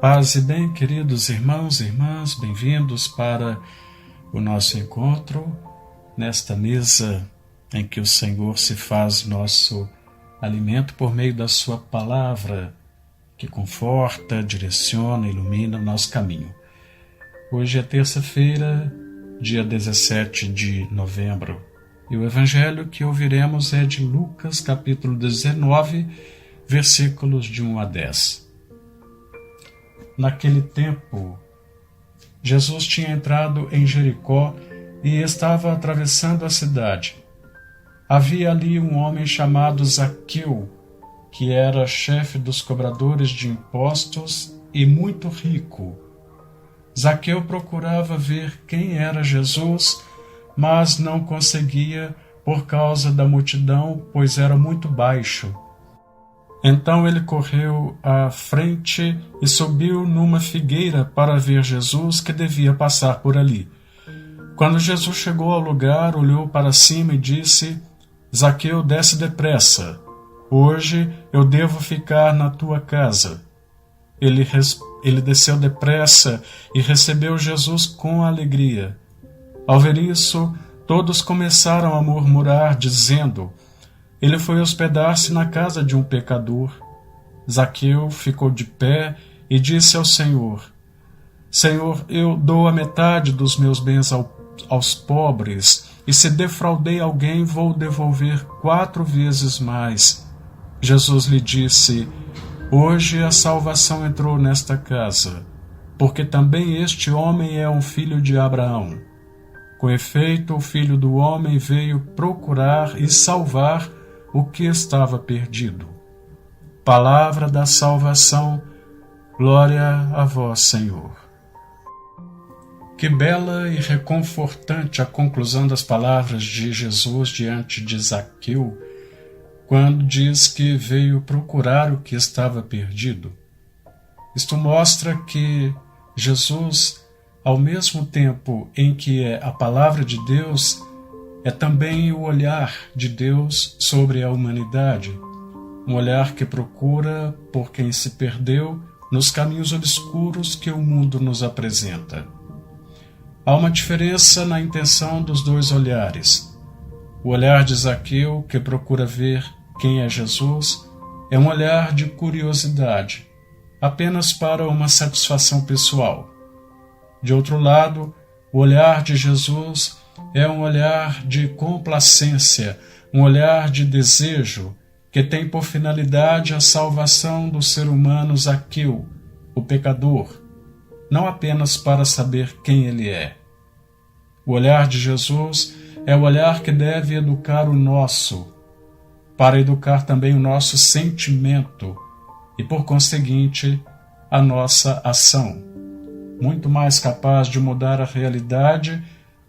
Paz e bem, queridos irmãos e irmãs, bem-vindos para o nosso encontro nesta mesa em que o Senhor se faz nosso alimento por meio da sua palavra, que conforta, direciona, ilumina o nosso caminho. Hoje é terça-feira, dia 17 de novembro, e o evangelho que ouviremos é de Lucas, capítulo 19, versículos de 1 a 10. Naquele tempo, Jesus tinha entrado em Jericó e estava atravessando a cidade. Havia ali um homem chamado Zaqueu, que era chefe dos cobradores de impostos e muito rico. Zaqueu procurava ver quem era Jesus, mas não conseguia por causa da multidão, pois era muito baixo. Então ele correu à frente e subiu numa figueira para ver Jesus, que devia passar por ali. Quando Jesus chegou ao lugar, olhou para cima e disse: Zaqueu, desce depressa. Hoje eu devo ficar na tua casa. Ele desceu depressa e recebeu Jesus com alegria. Ao ver isso, todos começaram a murmurar, dizendo: ele foi hospedar-se na casa de um pecador. Zaqueu ficou de pé e disse ao Senhor: Senhor, eu dou a metade dos meus bens aos pobres, e se defraudei alguém, vou devolver 4 vezes mais. Jesus lhe disse: hoje a salvação entrou nesta casa, porque também este homem é um filho de Abraão. Com efeito, o Filho do Homem veio procurar e salvar o que estava perdido. Palavra da salvação, glória a vós, Senhor. Que bela e reconfortante a conclusão das palavras de Jesus diante de Zaqueu, quando diz que veio procurar o que estava perdido. Isto mostra que Jesus, ao mesmo tempo em que é a palavra de Deus, é também o olhar de Deus sobre a humanidade, um olhar que procura por quem se perdeu nos caminhos obscuros que o mundo nos apresenta. Há uma diferença na intenção dos dois olhares. O olhar de Zaqueu, que procura ver quem é Jesus, é um olhar de curiosidade, apenas para uma satisfação pessoal. De outro lado, o olhar de Jesus é um olhar de complacência, um olhar de desejo, que tem por finalidade a salvação do ser humano Zaqueu, o pecador, não apenas para saber quem ele é. O olhar de Jesus é o olhar que deve educar o nosso, para educar também o nosso sentimento e, por conseguinte, a nossa ação, muito mais capaz de mudar a realidade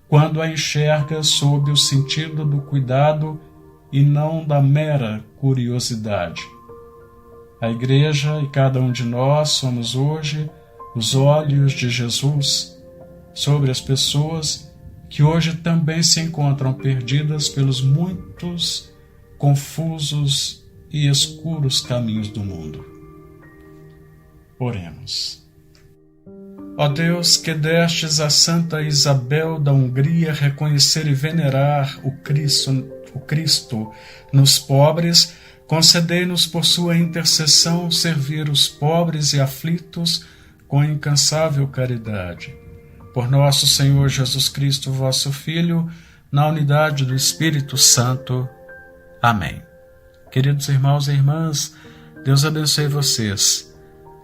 quando a enxerga sob o sentido do cuidado e não da mera curiosidade. A Igreja e cada um de nós somos hoje os olhos de Jesus sobre as pessoas que hoje também se encontram perdidas pelos muitos confusos e escuros caminhos do mundo. Oremos. Ó Deus, que destes a Santa Isabel da Hungria reconhecer e venerar o Cristo nos pobres, concedei-nos por sua intercessão servir os pobres e aflitos com incansável caridade. Por nosso Senhor Jesus Cristo, vosso Filho, na unidade do Espírito Santo. Amém. Queridos irmãos e irmãs, Deus abençoe vocês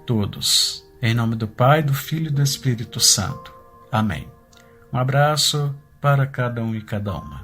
todos. Em nome do Pai, do Filho e do Espírito Santo. Amém. Um abraço para cada um e cada uma.